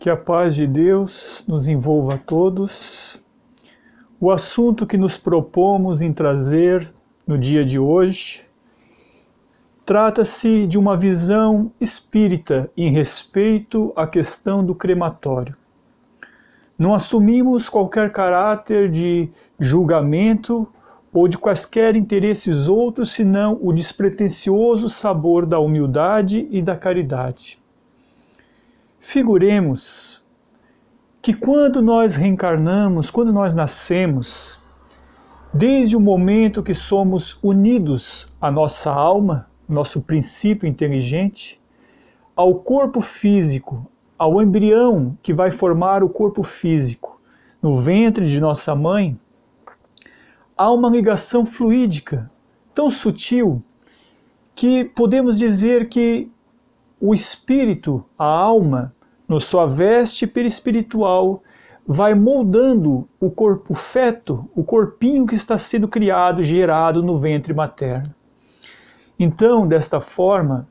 Que a paz de Deus nos envolva a todos. O assunto que nos propomos em trazer no dia de hoje trata-se de uma visão espírita em respeito à questão do crematório. Não assumimos qualquer caráter de julgamento ou de quaisquer interesses outros, senão o despretensioso sabor da humildade e da caridade. Figuremos que quando nós reencarnamos, quando nós nascemos, desde o momento que somos unidos à nossa alma, nosso princípio inteligente, ao corpo físico, ao embrião que vai formar o corpo físico no ventre de nossa mãe, há uma ligação fluídica tão sutil que podemos dizer que o espírito, a alma, na sua veste perispiritual, vai moldando o corpo feto, o corpinho que está sendo criado, gerado no ventre materno. Então, desta forma,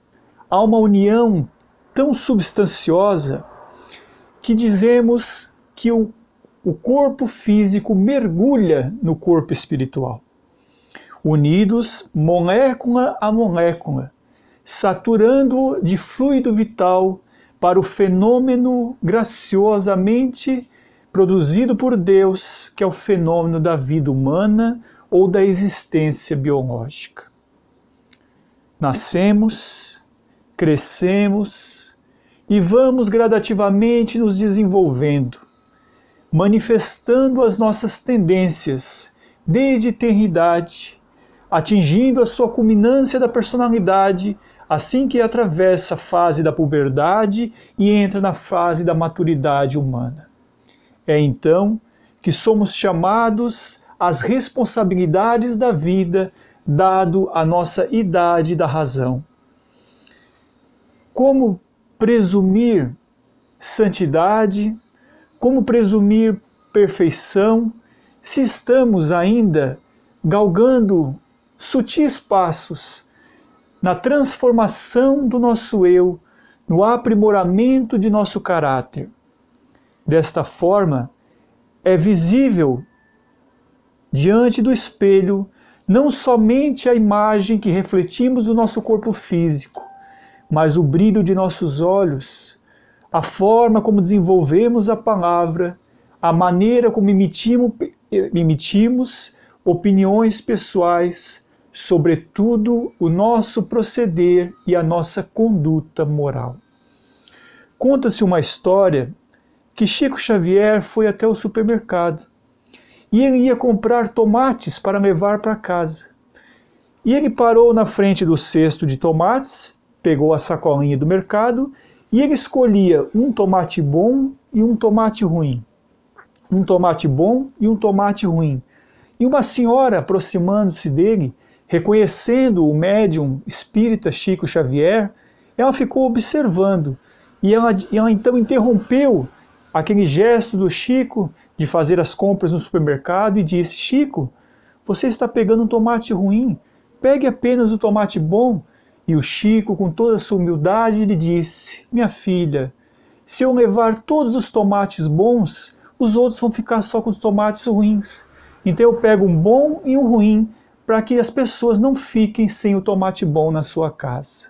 há uma união tão substanciosa que dizemos que o corpo físico mergulha no corpo espiritual. Unidos molécula a molécula, saturando-o de fluido vital para o fenômeno graciosamente produzido por Deus, que é o fenômeno da vida humana ou da existência biológica. Nascemos, crescemos e vamos gradativamente nos desenvolvendo, manifestando as nossas tendências desde tenridade, atingindo a sua culminância da personalidade assim que atravessa a fase da puberdade e entra na fase da maturidade humana. É então que somos chamados às responsabilidades da vida, dado a nossa idade da razão. Como presumir santidade, como presumir perfeição, se estamos ainda galgando sutis passos na transformação do nosso eu, no aprimoramento de nosso caráter. Desta forma, é visível diante do espelho não somente a imagem que refletimos do nosso corpo físico, mas o brilho de nossos olhos, a forma como desenvolvemos a palavra, a maneira como emitimos opiniões pessoais, sobretudo o nosso proceder e a nossa conduta moral. Conta-se uma história que Chico Xavier foi até o supermercado e ele ia comprar tomates para levar para casa. E ele parou na frente do cesto de tomates, pegou a sacolinha do mercado e ele escolhia um tomate bom e um tomate ruim. Um tomate bom e um tomate ruim. E uma senhora, aproximando-se dele, reconhecendo o médium espírita Chico Xavier, ela ficou observando e ela então interrompeu aquele gesto do Chico de fazer as compras no supermercado e disse: Chico, você está pegando um tomate ruim, pegue apenas o tomate bom. E o Chico, com toda a sua humildade, lhe disse: minha filha, se eu levar todos os tomates bons, os outros vão ficar só com os tomates ruins. Então eu pego um bom e um ruim, para que as pessoas não fiquem sem o tomate bom na sua casa.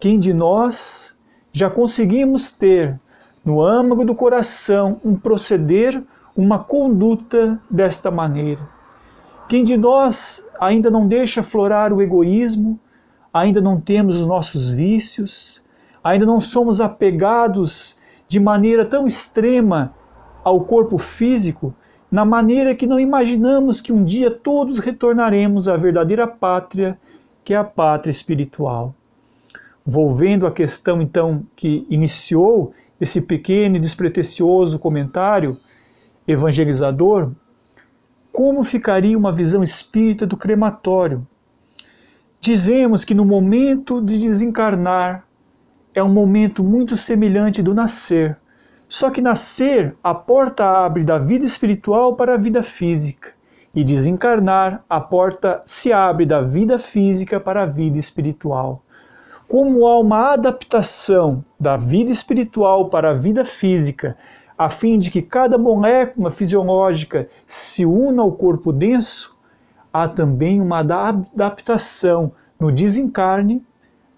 Quem de nós já conseguimos ter no âmago do coração um proceder, uma conduta desta maneira? Quem de nós ainda não deixa aflorar o egoísmo, ainda não temos os nossos vícios, ainda não somos apegados de maneira tão extrema ao corpo físico, na maneira que não imaginamos que um dia todos retornaremos à verdadeira pátria, que é a pátria espiritual. Volvendo à questão, então, que iniciou esse pequeno e despretensioso comentário evangelizador, como ficaria uma visão espírita do crematório? Dizemos que no momento de desencarnar é um momento muito semelhante do nascer. Só que nascer, a porta abre da vida espiritual para a vida física. E desencarnar, a porta se abre da vida física para a vida espiritual. como há uma adaptação da vida espiritual para a vida física, a fim de que cada molécula fisiológica se una ao corpo denso, há também uma adaptação no desencarne,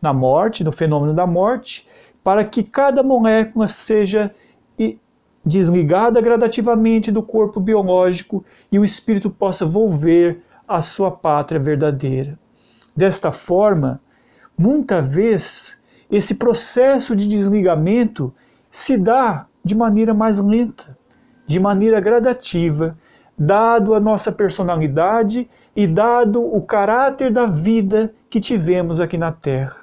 na morte, no fenômeno da morte, para que cada molécula seja desligada gradativamente do corpo biológico e o espírito possa volver à sua pátria verdadeira. Desta forma, muitas vezes, esse processo de desligamento se dá de maneira mais lenta, de maneira gradativa, dado a nossa personalidade e dado o caráter da vida que tivemos aqui na Terra.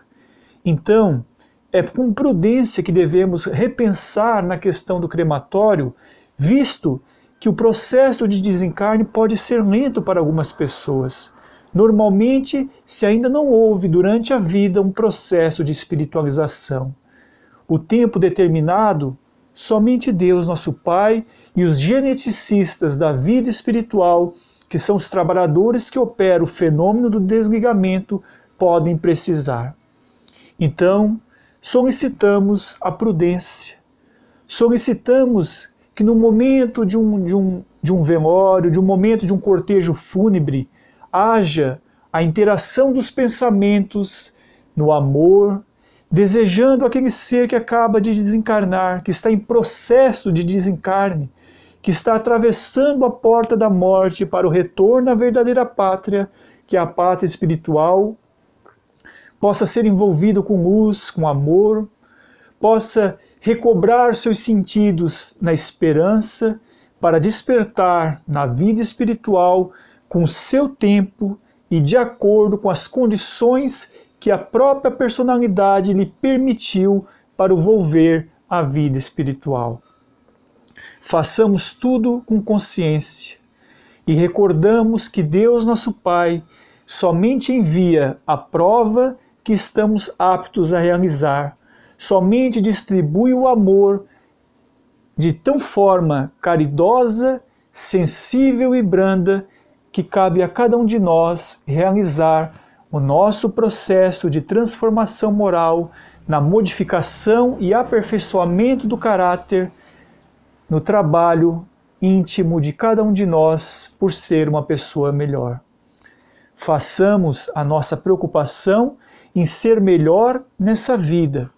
Então, é com prudência que devemos repensar na questão do crematório, visto que o processo de desencarne pode ser lento para algumas pessoas. Normalmente, se ainda não houve durante a vida um processo de espiritualização. O tempo determinado, somente Deus, nosso Pai, e os geneticistas da vida espiritual, que são os trabalhadores que operam o fenômeno do desligamento, podem precisar. Então, solicitamos a prudência, solicitamos que no momento de um velório, de um momento de um cortejo fúnebre, haja a interação dos pensamentos no amor, desejando aquele ser que acaba de desencarnar, que está em processo de desencarne, que está atravessando a porta da morte para o retorno à verdadeira pátria, que é a pátria espiritual, possa ser envolvido com luz, com amor, possa recobrar seus sentidos na esperança para despertar na vida espiritual com o seu tempo e de acordo com as condições que a própria personalidade lhe permitiu para o volver à vida espiritual. Façamos tudo com consciência e recordamos que Deus, nosso Pai, somente envia a prova que estamos aptos a realizar, somente distribui o amor de tão forma caridosa, sensível e branda, que cabe a cada um de nós realizar o nosso processo de transformação moral na modificação e aperfeiçoamento do caráter, no trabalho íntimo de cada um de nós por ser uma pessoa melhor. Façamos a nossa preocupação em ser melhor nessa vida,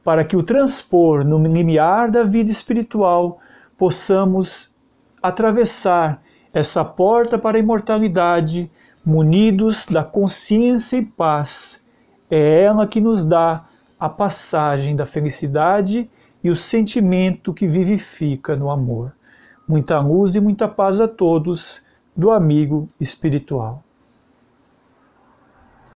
para que o transpor no limiar da vida espiritual possamos atravessar essa porta para a imortalidade, munidos da consciência e paz. É ela que nos dá a passagem da felicidade e o sentimento que vivifica no amor. Muita luz e muita paz a todos do amigo espiritual.